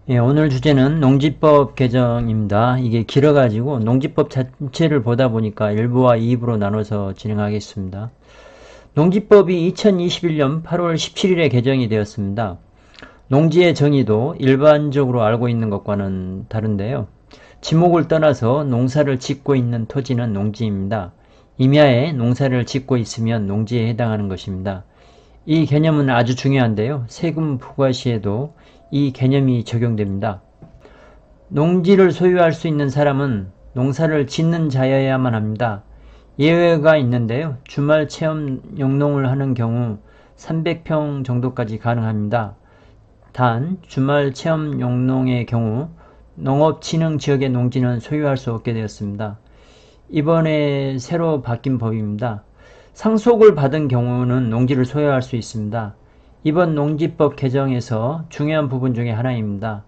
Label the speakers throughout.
Speaker 1: 예, 오늘 주제는 농지법 개정입니다. 이게 길어가지고 농지법 자체를 보다 보니까 1부와 2부로 나눠서 진행하겠습니다. 농지법이 2021년 8월 17일에 개정이 되었습니다. 농지의 정의도 일반적으로 알고 있는 것과는 다른데요. 지목을 떠나서 농사를 짓고 있는 토지는 농지입니다. 임야에 농사를 짓고 있으면 농지에 해당하는 것입니다. 이 개념은 아주 중요한데요. 세금 부과 시에도 이 개념이 적용됩니다. 농지를 소유할 수 있는 사람은 농사를 짓는 자여야만 합니다. 예외가 있는데요. 주말 체험 영농을 하는 경우 300평 정도까지 가능합니다. 단 주말 체험 영농의 경우 농업진흥지역의 농지는 소유할 수 없게 되었습니다. 이번에 새로 바뀐 법입니다. 상속을 받은 경우는 농지를 소유할 수 있습니다. 이번 농지법 개정에서 중요한 부분 중에 하나입니다.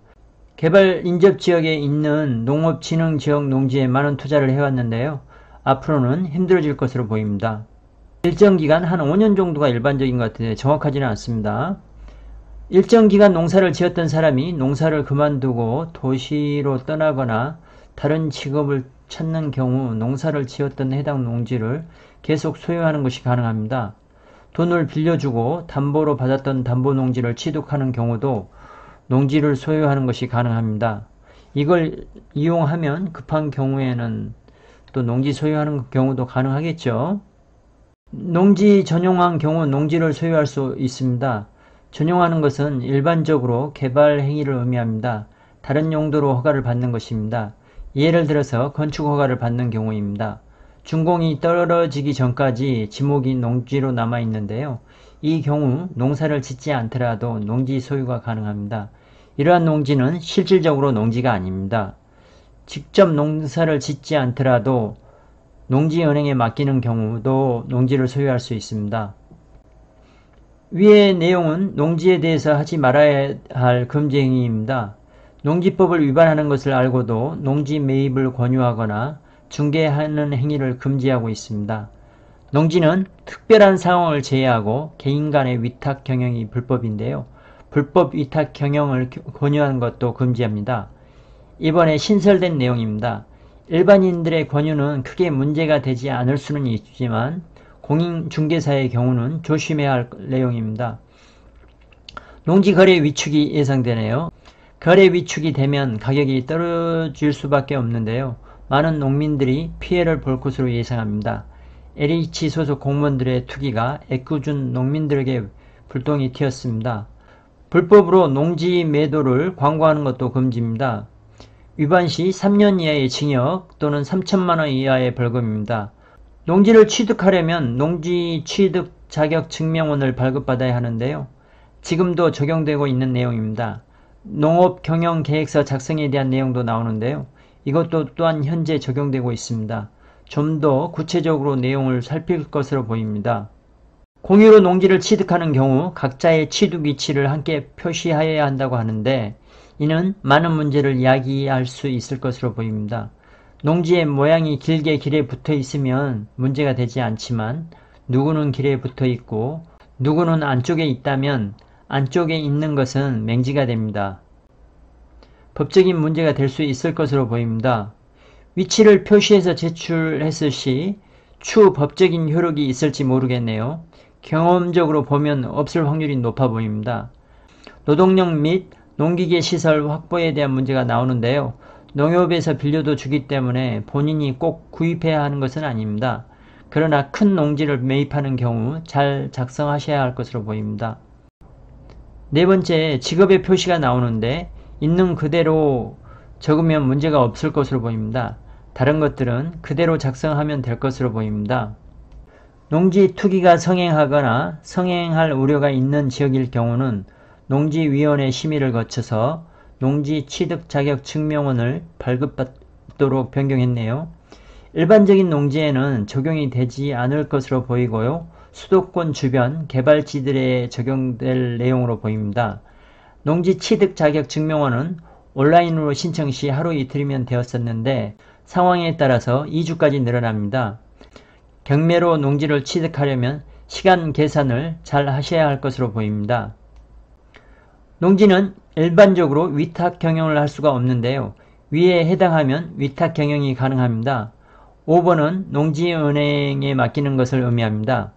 Speaker 1: 개발 인접지역에 있는 농업진흥지역 농지에 많은 투자를 해왔는데요. 앞으로는 힘들어질 것으로 보입니다. 일정 기간 한 5년 정도가 일반적인 것 같은데 정확하지는 않습니다. 일정 기간 농사를 지었던 사람이 농사를 그만두고 도시로 떠나거나 다른 직업을 찾는 경우 농사를 지었던 해당 농지를 계속 소유하는 것이 가능합니다. 돈을 빌려주고 담보로 받았던 담보농지를 취득하는 경우도 농지를 소유하는 것이 가능합니다. 이걸 이용하면 급한 경우에는 또 농지 소유하는 경우도 가능하겠죠. 농지 전용한 경우 농지를 소유할 수 있습니다. 전용하는 것은 일반적으로 개발 행위를 의미합니다. 다른 용도로 허가를 받는 것입니다. 예를 들어서 건축 허가를 받는 경우입니다. 준공이 떨어지기 전까지 지목이 농지로 남아있는데요. 이 경우 농사를 짓지 않더라도 농지 소유가 가능합니다. 이러한 농지는 실질적으로 농지가 아닙니다. 직접 농사를 짓지 않더라도 농지은행에 맡기는 경우도 농지를 소유할 수 있습니다. 위의 내용은 농지에 대해서 하지 말아야 할 금지 행위입니다. 농지법을 위반하는 것을 알고도 농지 매입을 권유하거나 중개하는 행위를 금지하고 있습니다. 농지는 특별한 상황을 제외하고 개인 간의 위탁 경영이 불법인데요. 불법 위탁 경영을 권유하는 것도 금지합니다. 이번에 신설된 내용입니다. 일반인들의 권유는 크게 문제가 되지 않을 수는 있지만 공인중개사의 경우는 조심해야 할 내용입니다. 농지거래 위축이 예상되네요. 거래 위축이 되면 가격이 떨어질 수밖에 없는데요. 많은 농민들이 피해를 볼 것으로 예상합니다. LH 소속 공무원들의 투기가 애꿎은 농민들에게 불똥이 튀었습니다. 불법으로 농지 매도를 광고하는 것도 금지입니다. 위반 시 3년 이하의 징역 또는 3천만원 이하의 벌금입니다. 농지를 취득하려면 농지 취득 자격 증명원을 발급받아야 하는데요. 지금도 적용되고 있는 내용입니다. 농업경영계획서 작성에 대한 내용도 나오는데요. 이것도 또한 현재 적용되고 있습니다. 좀 더 구체적으로 내용을 살필 것으로 보입니다. 공유로 농지를 취득하는 경우 각자의 취득 위치를 함께 표시하여야 한다고 하는데 이는 많은 문제를 이야기할 수 있을 것으로 보입니다. 농지의 모양이 길게 길에 붙어 있으면 문제가 되지 않지만 누구는 길에 붙어 있고 누구는 안쪽에 있다면 안쪽에 있는 것은 맹지가 됩니다. 법적인 문제가 될 수 있을 것으로 보입니다. 위치를 표시해서 제출했을 시 추후 법적인 효력이 있을지 모르겠네요. 경험적으로 보면 없을 확률이 높아 보입니다. 노동력 및 농기계 시설 확보에 대한 문제가 나오는데요. 농협에서 빌려도 주기 때문에 본인이 꼭 구입해야 하는 것은 아닙니다. 그러나 큰 농지를 매입하는 경우 잘 작성하셔야 할 것으로 보입니다. 네 번째, 직업의 표시가 나오는데 있는 그대로 적으면 문제가 없을 것으로 보입니다. 다른 것들은 그대로 작성하면 될 것으로 보입니다. 농지 투기가 성행하거나 성행할 우려가 있는 지역일 경우는 농지위원회 심의를 거쳐서 농지 취득 자격 증명원을 발급받도록 변경했네요. 일반적인 농지에는 적용이 되지 않을 것으로 보이고요. 수도권 주변 개발지들에 적용될 내용으로 보입니다. 농지 취득 자격 증명원은 온라인으로 신청 시 하루 이틀이면 되었었는데 상황에 따라서 2주까지 늘어납니다. 경매로 농지를 취득하려면 시간 계산을 잘 하셔야 할 것으로 보입니다. 농지는 일반적으로 위탁 경영을 할 수가 없는데요. 위에 해당하면 위탁 경영이 가능합니다. 5번은 농지은행에 맡기는 것을 의미합니다.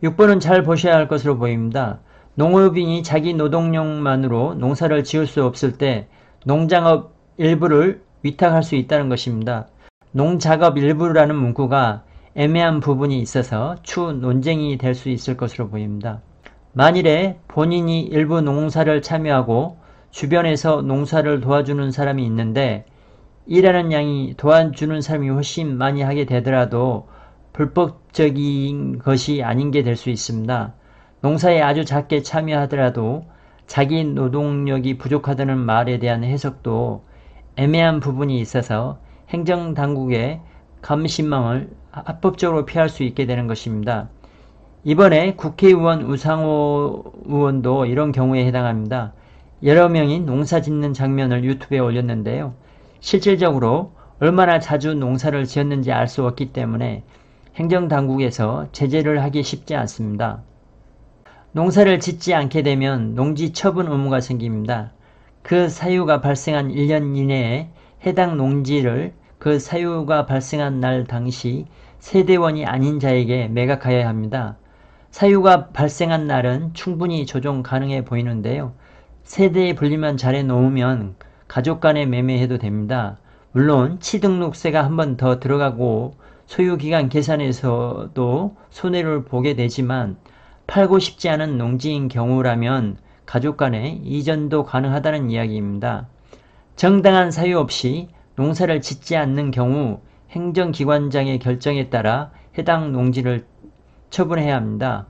Speaker 1: 6번은 잘 보셔야 할 것으로 보입니다. 농업인이 자기 노동력만으로 농사를 지을 수 없을 때 농작업 일부를 위탁할 수 있다는 것입니다. 농작업 일부라는 문구가 애매한 부분이 있어서 추후 논쟁이 될 수 있을 것으로 보입니다. 만일에 본인이 일부 농사를 참여하고 주변에서 농사를 도와주는 사람이 있는데 일하는 양이 도와주는 사람이 훨씬 많이 하게 되더라도 불법적인 것이 아닌 게 될 수 있습니다. 농사에 아주 작게 참여하더라도 자기 노동력이 부족하다는 말에 대한 해석도 애매한 부분이 있어서 행정당국의 감시망을 합법적으로 피할 수 있게 되는 것입니다. 이번에 국회의원 우상호 의원도 이런 경우에 해당합니다. 여러 명이 농사 짓는 장면을 유튜브에 올렸는데요. 실질적으로 얼마나 자주 농사를 지었는지 알 수 없기 때문에 행정당국에서 제재를 하기 쉽지 않습니다. 농사를 짓지 않게 되면 농지 처분 의무가 생깁니다. 그 사유가 발생한 1년 이내에 해당 농지를 그 사유가 발생한 날 당시 세대원이 아닌 자에게 매각하여야 합니다. 사유가 발생한 날은 충분히 조정 가능해 보이는데요. 세대의 분리만 잘해 놓으면 가족 간에 매매해도 됩니다. 물론 취등록세가 한 번 더 들어가고 소유기간 계산에서도 손해를 보게 되지만 팔고 싶지 않은 농지인 경우라면 가족 간에 이전도 가능하다는 이야기입니다. 정당한 사유 없이 농사를 짓지 않는 경우 행정기관장의 결정에 따라 해당 농지를 처분해야 합니다.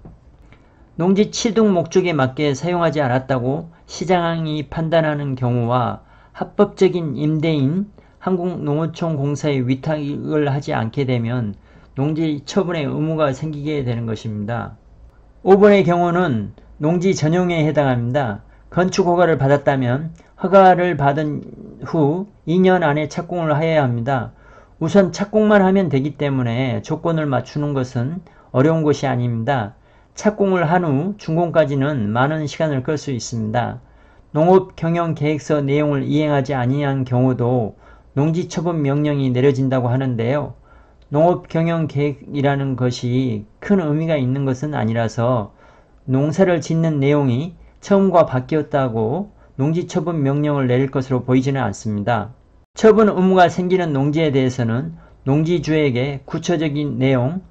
Speaker 1: 농지 취득 목적에 맞게 사용하지 않았다고 시장이 판단하는 경우와 합법적인 임대인 한국농어촌공사에 위탁을 하지 않게 되면 농지 처분의 의무가 생기게 되는 것입니다. 5번의 경우는 농지 전용에 해당합니다. 건축 허가를 받았다면 허가를 받은 후 2년 안에 착공을 하여야 합니다. 우선 착공만 하면 되기 때문에 조건을 맞추는 것은 어려운 것이 아닙니다. 착공을 한 후 준공까지는 많은 시간을 끌 수 있습니다. 농업경영계획서 내용을 이행하지 아니한 경우도 농지처분 명령이 내려진다고 하는데요. 농업경영계획이라는 것이 큰 의미가 있는 것은 아니라서 농사를 짓는 내용이 처음과 바뀌었다고 농지처분 명령을 내릴 것으로 보이지는 않습니다. 처분 의무가 생기는 농지에 대해서는 농지주에게 구체적인 내용,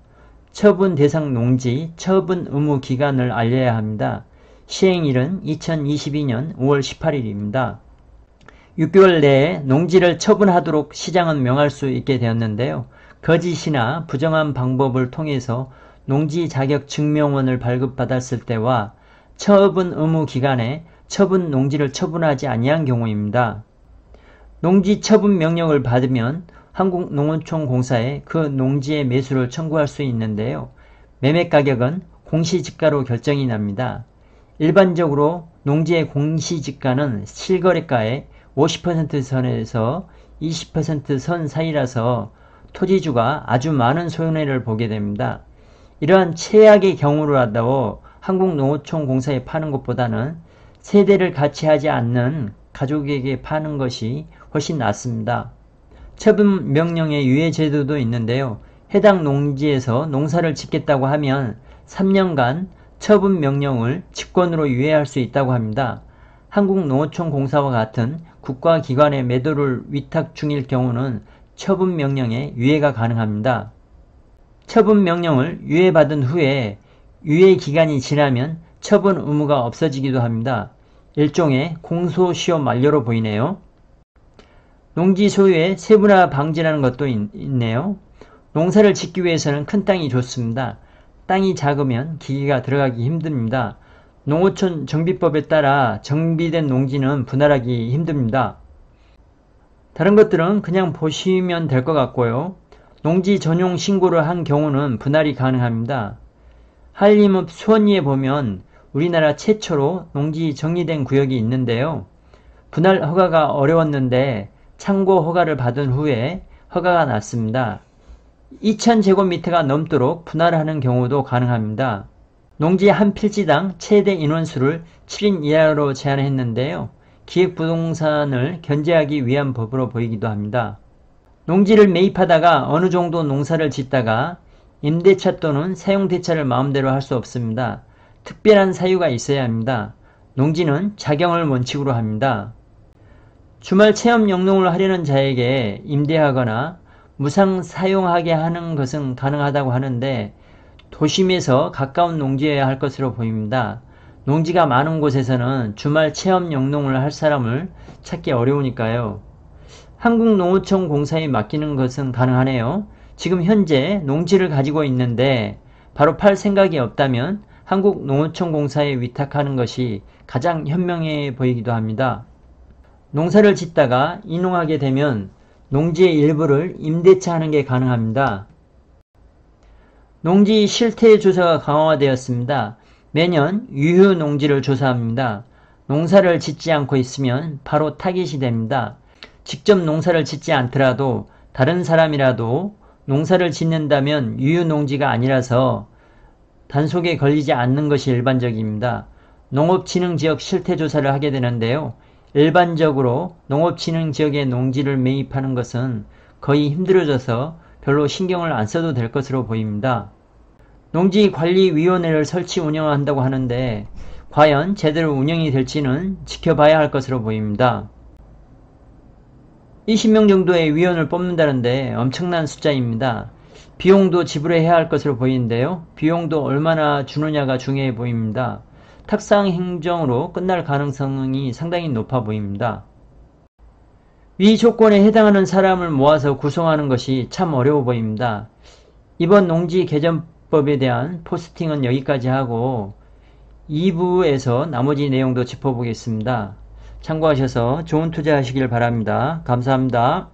Speaker 1: 처분 대상 농지, 처분 의무 기간을 알려야 합니다. 시행일은 2022년 5월 18일입니다. 6개월 내에 농지를 처분하도록 시장은 명할 수 있게 되었는데요. 거짓이나 부정한 방법을 통해서 농지 자격 증명원을 발급받았을 때와 처분 의무 기간에 처분 농지를 처분하지 아니한 경우입니다. 농지 처분 명령을 받으면 한국농어촌공사에 그 농지의 매수를 청구할 수 있는데요. 매매가격은 공시지가로 결정이 납니다. 일반적으로 농지의 공시지가는 실거래가의 50% 선에서 20% 선 사이라서 토지주가 아주 많은 손해를 보게 됩니다. 이러한 최악의 경우라도 한국농어촌공사에 파는 것보다는 세대를 같이 하지 않는 가족에게 파는 것이 훨씬 낫습니다. 처분 명령의 유예 제도도 있는데요. 해당 농지에서 농사를 짓겠다고 하면 3년간 처분 명령을 직권으로 유예할 수 있다고 합니다. 한국농어촌공사와 같은 국가기관의 매도를 위탁 중일 경우는 처분 명령에 유예가 가능합니다. 처분 명령을 유예받은 후에 유예 기간이 지나면 처분 의무가 없어지기도 합니다. 일종의 공소시효 만료로 보이네요. 농지 소유의 세분화 방지라는 것도 있네요. 농사를 짓기 위해서는 큰 땅이 좋습니다. 땅이 작으면 기계가 들어가기 힘듭니다. 농어촌 정비법에 따라 정비된 농지는 분할하기 힘듭니다. 다른 것들은 그냥 보시면 될 것 같고요. 농지 전용 신고를 한 경우는 분할이 가능합니다. 한림읍 수원리에 보면 우리나라 최초로 농지 정리된 구역이 있는데요. 분할 허가가 어려웠는데 참고 허가를 받은 후에 허가가 났습니다. 2000제곱미터가 넘도록 분할하는 경우도 가능합니다. 농지 한 필지당 최대 인원수를 7인 이하로 제한했는데요. 기획부동산을 견제하기 위한 법으로 보이기도 합니다. 농지를 매입하다가 어느 정도 농사를 짓다가 임대차 또는 사용대차를 마음대로 할 수 없습니다. 특별한 사유가 있어야 합니다. 농지는 작용을 원칙으로 합니다. 주말 체험 영농을 하려는 자에게 임대하거나 무상 사용하게 하는 것은 가능하다고 하는데 도심에서 가까운 농지여야 할 것으로 보입니다. 농지가 많은 곳에서는 주말 체험 영농을 할 사람을 찾기 어려우니까요. 한국농어청 공사에 맡기는 것은 가능하네요. 지금 현재 농지를 가지고 있는데 바로 팔 생각이 없다면 한국농어청 공사에 위탁하는 것이 가장 현명해 보이기도 합니다. 농사를 짓다가 이농하게 되면 농지의 일부를 임대차하는 게 가능합니다. 농지 실태 조사가 강화되었습니다. 매년 유휴 농지를 조사합니다. 농사를 짓지 않고 있으면 바로 타깃이 됩니다. 직접 농사를 짓지 않더라도 다른 사람이라도 농사를 짓는다면 유휴 농지가 아니라서 단속에 걸리지 않는 것이 일반적입니다. 농업진흥지역 실태조사를 하게 되는데요. 일반적으로 농업진흥지역의 농지를 매입하는 것은 거의 힘들어져서 별로 신경을 안 써도 될 것으로 보입니다. 농지관리위원회를 설치 운영한다고 하는데 과연 제대로 운영이 될지는 지켜봐야 할 것으로 보입니다. 20명 정도의 위원을 뽑는다는데 엄청난 숫자입니다. 비용도 지불해야 할 것으로 보이는데요. 비용도 얼마나 주느냐가 중요해 보입니다. 탁상 행정으로 끝날 가능성이 상당히 높아 보입니다. 위 조건에 해당하는 사람을 모아서 구성하는 것이 참 어려워 보입니다. 이번 농지 개정법에 대한 포스팅은 여기까지 하고 2부에서 나머지 내용도 짚어보겠습니다. 참고하셔서 좋은 투자하시길 바랍니다. 감사합니다.